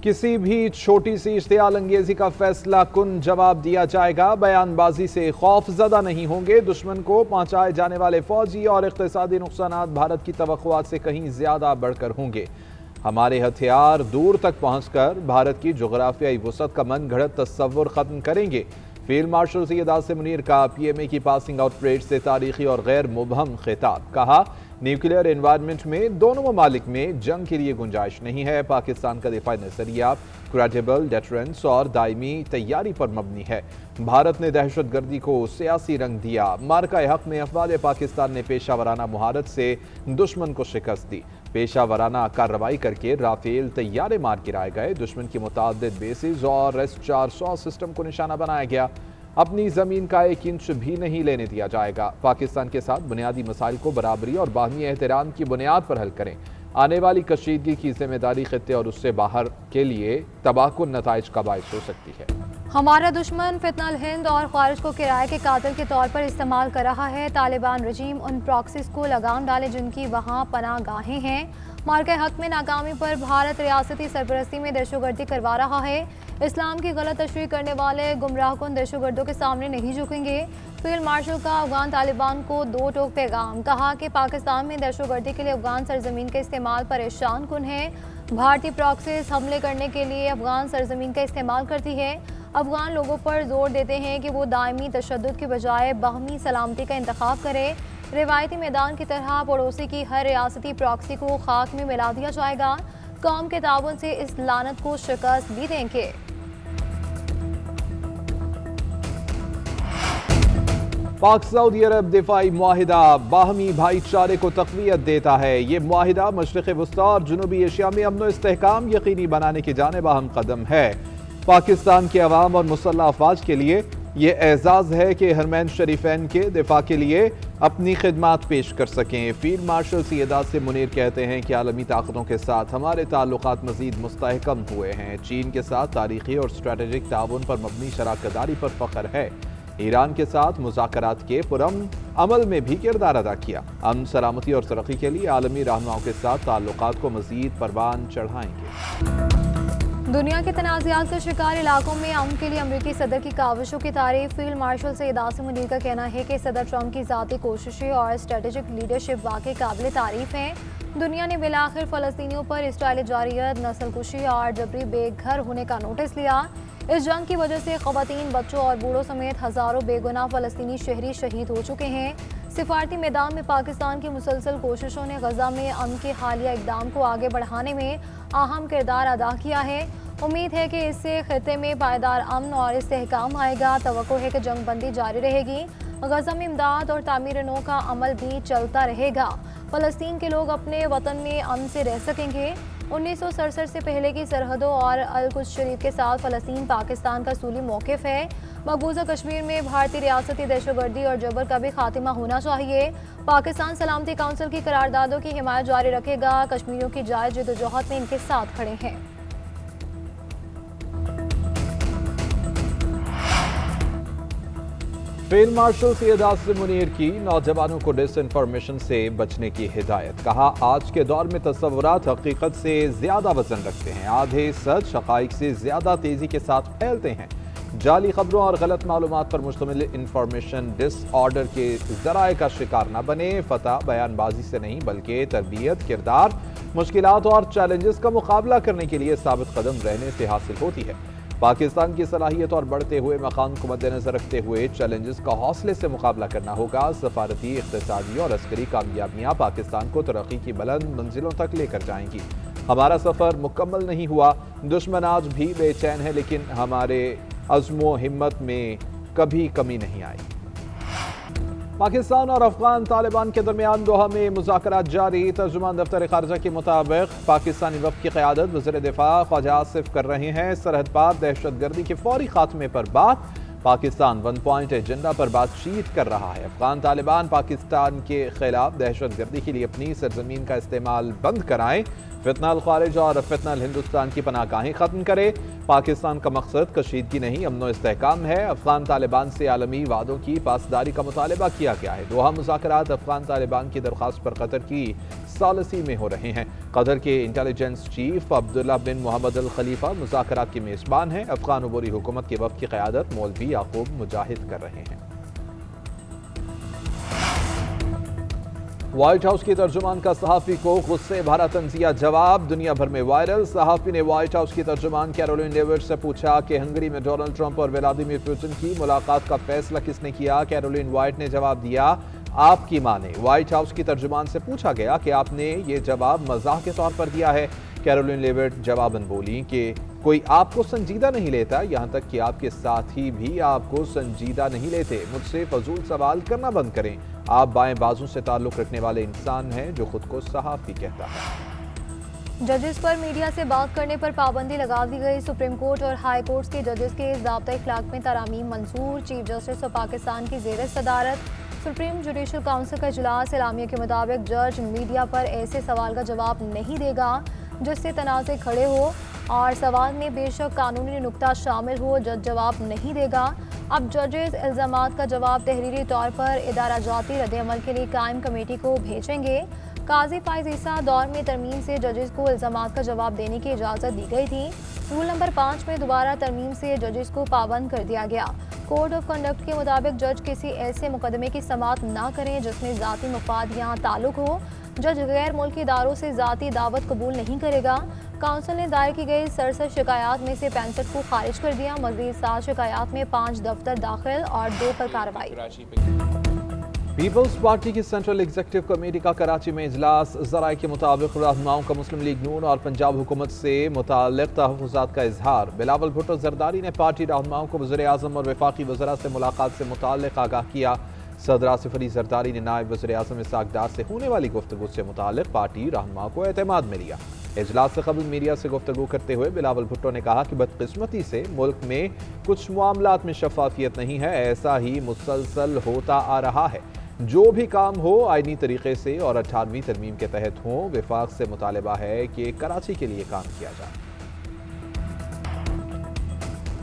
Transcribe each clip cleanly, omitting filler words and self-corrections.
किसी भी छोटी सी इश्तियाल अंगेजी का फैसला कुन जवाब दिया जाएगा। बयानबाजी से खौफजदा नहीं होंगे। दुश्मन को पहुंचाए जाने वाले फौजी और इक्तिसादी नुकसानात भारत की तवक्कुआत से कहीं ज्यादा बढ़कर होंगे। हमारे हथियार दूर तक पहुंचकर भारत की जोग्राफियाई वसअत का मन घड़त तस्वुर खत्म करेंगे। फील्ड मार्शल सैयद आसिम मुनीर का पीएमए की पासिंग आउट परेड से तारीखी और गैर मुबहम खिताब। कहा, न्यूक्लियर एनवायरनमेंट में दोनों ममालिक में जंग के लिए गुंजाइश नहीं है। पाकिस्तान का दिफाई नजरिया क्रेडिबल डेटरेंस और दायमी तैयारी पर मबनी है। भारत ने दहशतगर्दी को सियासी रंग दिया। मार्का हक में अफवाज पाकिस्तान ने पेशावराना मुहारत से दुश्मन को शिकस्त दी। पेशावराना कार्रवाई करके राफेल तैयारे मार गिराए गए। दुश्मन की मुताद्दिद बेसिस और S-400 सिस्टम को निशाना बनाया गया। अपनी जमीन का 1 इंच भी नहीं लेने दिया जाएगा। पाकिस्तान के साथ बुनियादी मसाइल को बराबरी और बाहमी एहतराम की बुनियाद पर हल करें। आने वाली कशीदगी की जिम्मेदारी खित्ते और उससे बाहर के लिए तबाहकुन नताइज का बाइस हो सकती है। हमारा दुश्मन फितनल हिंद और खारिज को किराए के कातिल के तौर पर इस्तेमाल कर रहा है। तालिबान रजीम उन प्रॉक्सीज को लगाम डाले जिनकी वहाँ पनाह गाहें हैं। मार्के हक में नाकामी पर भारत रियासती सरपरस्ती में दहशतगर्दी करवा रहा है। इस्लाम की गलत तशरीह करने वाले गुमराहकुन दहशतगर्दों के सामने नहीं झुकेंगे। फील्ड मार्शल का अफगान तालिबान को 2 टोक पैगाम। कहा कि पाकिस्तान में दहशतगर्दी के लिए अफगान सरजमीन का इस्तेमाल परेशान कुन है। भारतीय प्रॉक्सीज हमले करने के लिए अफगान सरजमीन का इस्तेमाल करती है। अफगान लोगों पर जोर देते हैं कि वो दायमी तशद्दुद की बजाय बाहमी सलामती का इंतखाब करें। रिवायती मैदान की तरह पड़ोसी की हर रियासती प्रॉक्सी को खाक में मिला दिया जाएगा। कौम के ताउन से इस लानत को शिकस्त भी देंगे। पाक सऊदी अरब दिफाई मुआहिदा बाहमी भाईचारे को तक़वियत देता है। ये मुआहिदा मशरिक़ वस्ता और जनूबी एशिया में अमन व इस्तेहकाम यकीनी बनाने की जानिब अहम कदम है। पाकिस्तान के अवाम और मुसल्लह अफवाज के लिए ये एजाज़ है कि हरमैन शरीफैन के दिफा के लिए अपनी खिदमात पेश कर सकें। फील्ड मार्शल सैयद आसिम मुनीर कहते हैं कि आलमी ताकतों के साथ हमारे ताल्लुकात मज़ीद मुस्तहकम हुए हैं। चीन के साथ तारीखी और स्ट्रेटेजिक ताउन पर मबनी शराकतदारी पर फ़ख्र है। ईरान के साथ मुज़ाकरात के पुरअमन अमल में भी किरदार अदा किया। अमन सलामती और तरक्की के लिए आलमी रहनुमाओं के साथ ताल्लुकात को मज़ीद परवान चढ़ाएंगे। दुनिया के तनाज़ात के शिकार इलाकों में अमन के लिए अमरीकी सदर की काविशों की तारीफ। फील्ड मार्शल सैयद आसिम मुनीर का कहना है कि सदर ट्रंप की ज़ाती कोशिशें और स्ट्रेटेजिक लीडरशिप वाकई काबिल तारीफ हैं। दुनिया ने बिलाखिर फ़लस्तीनियों पर इसराइली जारियत, नस्लकुशी और जबरी बेघर होने का नोटिस लिया। इस जंग की वजह से ख़वातीन, बच्चों और बूढ़ों समेत हज़ारों बेगुनाह फ़लस्तीनी शहरी शहीद हो चुके हैं। सिफारती मैदान में पाकिस्तान की मुसलसल कोशिशों ने गजा में अमन के हालिया इक़दाम को आगे बढ़ाने में अहम किरदार अदा किया है। उम्मीद है कि इससे खित्ते में पायदार अमन और इस्तेहकाम आएगा। तवक्को है कि जंगबंदी जारी रहेगी। गजा में इमदाद और तामीर नौ का अमल भी चलता रहेगा। फ़लस्तीन के लोग अपने वतन में अमन से रह सकेंगे। 1967 से पहले की सरहदों और अल-कुद्स शरीफ के साथ फ़लस्तीन पाकिस्तान का असूली मौक़िफ़ है। मकबूजा कश्मीर में भारतीय रियासती दहशतगर्दी और जबर का भी खात्मा होना चाहिए। पाकिस्तान सलामती काउंसिल की करारदादों की हिमायत जारी रखेगा। कश्मीरियों की जायज़ जद्दोजहद में इनके साथ खड़े हैं। फील्ड मार्शल सैयद आसिम मुनीर की नौजवानों को डिसइंफॉर्मेशन से बचने की हिदायत। कहा, आज के दौर में तस्वुरात हकीकत से ज्यादा वजन रखते हैं। आधे सच हकाइक से ज्यादा तेजी के साथ फैलते हैं। जाली खबरों और गलत मालूमात पर मुश्तमिल इंफॉर्मेशन डिसऑर्डर के जराए का शिकार न बने। फतह बयानबाजी से नहीं बल्कि तरबियत, किरदार, मुश्किलात और चैलेंजेस का मुकाबला करने के लिए साबित कदम रहने से हासिल होती है। पाकिस्तान की सलाहियत और बढ़ते हुए मकाम को मद्देनजर रखते हुए चैलेंजेस का हौसले से मुकाबला करना होगा। सफारती, इक़्तिसादी और अस्करी कामयाबियाँ पाकिस्तान को तरक्की की बुलंद मंजिलों तक लेकर जाएंगी। हमारा सफ़र मुकम्मल नहीं हुआ। दुश्मन आज भी बेचैन है, लेकिन हमारे अज़्मो हिम्मत में कभी कमी नहीं आई। पाकिस्तान और अफगान तालिबान के दरमियान दोहा में मुज़ाकरात जारी। तर्जुमान दफ्तर खारजा के मुताबिक पाकिस्तानी वफ़द की क़यादत वज़ीर दिफ़ा ख्वाजा आसिफ कर रहे हैं। सरहद पार दहशतगर्दी के फौरी खात्मे पर बात। पाकिस्तान 1 पॉइंट एजेंडा पर बातचीत कर रहा है। अफगान तालिबान पाकिस्तान के खिलाफ दहशतगर्दी के लिए अपनी सरजमीन का इस्तेमाल बंद कराएं। फितनल खारिज और फितनल हिंदुस्तान की पनाहगाहें खत्म करे। पाकिस्तान का मकसद कशीदगी नहीं, अमन व इस्तेहकाम है। अफगान तालिबान से आलमी वादों की पासदारी का मुतालबा किया गया है। दोहा मुज़ाकरात अफगान तालिबान की दरख्वास्त पर कतर की सालसी में हो रहे हैं। कतर के इंटेलिजेंस चीफ अब्दुल्ला बिन मोहम्मद अल खलीफा मुज़ाकरात के मेज़बान हैं। अफगान अबूरी हुकूमत के वफ़द की क़यादत मौलवी याकूब मुजाहिद कर रहे हैं। व्हाइट हाउस की तर्जुमान का सहाफ़ी को गुस्से भरा तंज़िया जवाब दुनिया भर में वायरल। सहाफ़ी ने व्हाइट हाउस की तर्जुमान कैरोलिन लेविट से पूछा कि हंगरी में डोनाल्ड ट्रंप और व्लादिमीर पुतिन की मुलाकात का फैसला किसने किया। कैरोलिन व्हाइट ने जवाब दिया, आपकी मां ने। व्हाइट हाउस की तर्जुमान से पूछा गया कि आपने ये जवाब मजाक के तौर पर दिया है। कैरोलिन लेविट जवाबन बोली कि कोई आपको संजीदा नहीं लेता, यहाँ तक कि आपके साथी भी आपको संजीदा नहीं लेते। मुझसे फजूल सवाल करना बंद करें। आप बाएं बाजू से ताल्लुक रखने वाले इंसान हैं जो खुद को सहाफ़ी कहता है। जजेस पर मीडिया से बात करने पर पाबंदी लगा दी गई। सुप्रीम कोर्ट और हाई कोर्ट के जजेस के ज़ाब्ता इखलाक में तरामीम मंजूर। चीफ जस्टिस ऑफ पाकिस्तान की ज़ेर सदारत सुप्रीम जुडिशल काउंसिल का इजलास। एलामिया के मुताबिक जज मीडिया पर ऐसे सवाल का जवाब नहीं देगा जिससे तनाज़े खड़े हो और सवाल में बेशक कानूनी नुक्ता शामिल हो, जज जवाब नहीं देगा। अब जजेस इल्ज़ामात का जवाब तहरीरी तौर पर इदारा जाती रद्द-ए-अमल के लिए कायम कमेटी को भेजेंगे। काजी फाइज ईसा दौर में तरमीम से जजेस को इल्ज़ामात का जवाब देने की इजाज़त दी गई थी। रूल नंबर 5 में दोबारा तरमीम से जजेस को पाबंद कर दिया गया। कोड ऑफ कंडक्ट के मुताबिक जज किसी ऐसे मुकदमे की समाअत ना करें जिसमें ज़ाती मफाद यहाँ ताल्लुक हो। जज गैर मुल्की इदारों से ज़ाती दावत कबूल नहीं करेगा। काउंसिल ने दायर की गई 67 शिकायत में से 65 को खारिज कर दिया। मज़ीद 7 शिकायत में 5 दफ्तर दाखिल और 2 पर कार्रवाई। पीपल्स पार्टी की सेंट्रल एग्जीक्यूटिव कमेटी का कराची में इजलास। ज़राए के मुताबिक रहनुमाओं का मुस्लिम लीग नून और पंजाब हुकूमत से मुताल्लिक़ तहफ़्फ़ुज़ात का इजहार। बिलावल भुट्टो ज़रदारी ने पार्टी रहनुमाओं को वज़ीर आज़म और वफाकी वज़रा से मुलाकात से मुताल्लिक़ आगाह किया। सदर आसिफ अली ज़रदारी ने नायब वज़ीर आज़म इसाक़ डार से होने वाली गुफ्तगू से मुताल्लिक़ पार्टी रहनुमाओं को एतमाद में लिया। इजलास से कबल मीडिया से गुफ्तगू करते हुए बिलावल भुट्टो ने कहा कि बदकिस्मती से मुल्क में कुछ मामलात में शफाफियत नहीं है। ऐसा ही मुसलसल होता आ रहा है। जो भी काम हो आईनी तरीके से और 18वीं तरमीम के तहत हो। वफाक से मुतालबा है कि कराची के लिए काम किया जाए।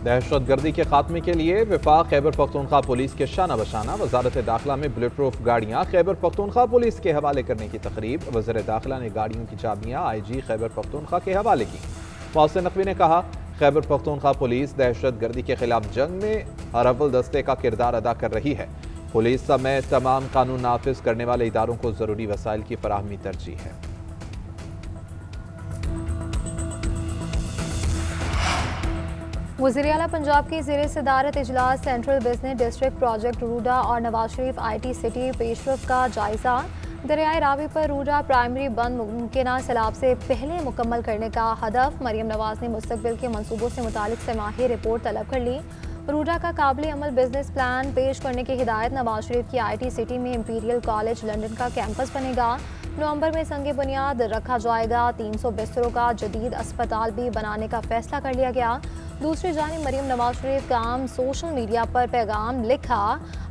दहशत गर्दी के खात्मे के लिए वफाक खैबर पख्तूनख्वा पुलिस के शाना बशाना। वजारत दाखिला में बुलेट प्रूफ गाड़ियाँ खैबर पख्तूनख्वा पुलिस के हवाले करने की तकरीब। वज़ीर दाखिला ने गाड़ियों की चाबियाँ IG खैबर पख्तूनख्वा के हवाले की। मोहसिन नकवी ने कहा, खैबर पख्तूनख्वा पुलिस दहशत गर्दी के खिलाफ जंग में अरवल दस्ते का किरदार अदा कर रही है। पुलिस समेत तमाम कानून नाफिज करने वाले इदारों को जरूरी वसाइल की फराहमी तरजीह है। वज़ीर आला पंजाब की ज़ेर सदारत इजलास। Central business district project RUDA और नवाज शरीफ IT सिटी पेशरफ का जायजा। दरियाए रावी पर रूडा प्राइमरी बंद मुमकिन सैलाब से पहले मुकम्मल करने का हदफ। मरियम नवाज ने मुस्तकबिल के मनसूबों से मुतालिक समाही रिपोर्ट तलब कर ली। रूडा का काबिल अमल बिजनेस प्लान पेश करने की हिदायत। नवाज शरीफ की IT सिटी में इंपीरियल कॉलेज लंदन का कैंपस बनेगा। नवंबर में संगे बुनियाद रखा जाएगा। 300 बिस्तरों का जदीद अस्पताल भी बनाने का फैसला कर लिया गया। दूसरी जानिब मरियम नवाज शरीफ का सोशल मीडिया पर पैगाम लिखा,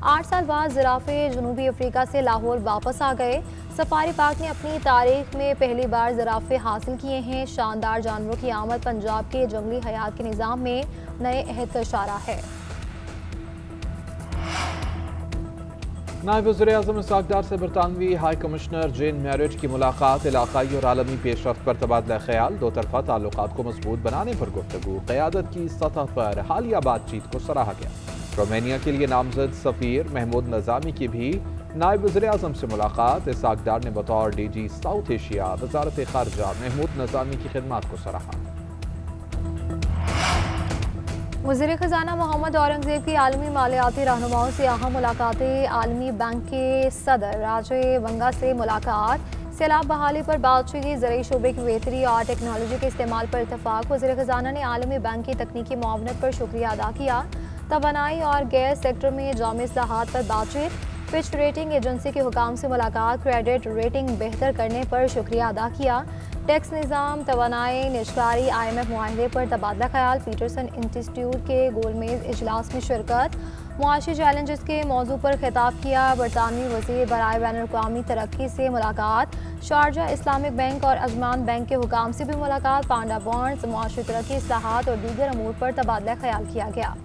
8 साल बाद जिराफे जनूबी अफ्रीका से लाहौर वापस आ गए। सफारी पार्क ने अपनी तारीख में पहली बार जिराफे हासिल किए हैं। शानदार जानवरों की आमद पंजाब के जंगली हयात के निज़ाम में नए अहद का इशारा है। नायब वज़ीर आज़म इसाक़ डार से बरतानवी हाई कमिश्नर जेन मैरिट की मुलाकात। इलाक़ाई और आलमी पेशरफ्त पर तबादला ख्याल। दो तरफ़ा ताल्लुकात को मजबूत बनाने पर गुफ्तगू। क़यादत की सतह पर हालिया बातचीत को सराहा गया। रोमानिया के लिए नामजद सफ़ीर महमूद नज़ामी की भी नायब वज़ीर आज़म से मुलाकात। इसाक़ डार ने बतौर DG साउथ एशिया वज़ारत ख़ारजा महमूद नज़ामी की खिदमात को सराहा। वज़ीर ख़ज़ाना मोहम्मद औरंगज़ेब की आलमी मालियाती रहनुमाओं से अहम मुलाकातें। आलमी बैंक के सदर राजे वंगा से मुलाकात। सैलाब बहाली पर बातचीत। ज़राई शोबे की बेहतरी और टेक्नोलॉजी के इस्तेमाल पर इतफाक़। वज़ीर ख़ज़ाना ने आलमी बैंक की तकनीकी मुआवनत पर शुक्रिया अदा किया। तवानाई और गैस सेक्टर में जामी इस्लाहात पर बातचीत। फिच रेटिंग एजेंसी के हुकाम से मुलाकात। क्रेडिट रेटिंग बेहतर करने पर शुक्रिया अदा किया। टैक्स निज़ाम, तवानाई, निजकारी, IMF मुआहदे पर तबादला ख्याल। पीटरसन इंस्टीट्यूट के गोलमेज इजलास में शिरकत। मुआशी चैलेंजेस के मौजू पर खिताब किया। बरतानवी वज़ीर बराए बैनुल-अक़वामी तरक्की से मुलाकात। शारजा इस्लामिक बैंक और अजमान बैंक के हुकाम से भी मुलाकात। पांडा बॉन्ड्स, मुआशी तरक्की, इस्लाहात और दीगर अमूर पर तबादला ख्याल किया गया।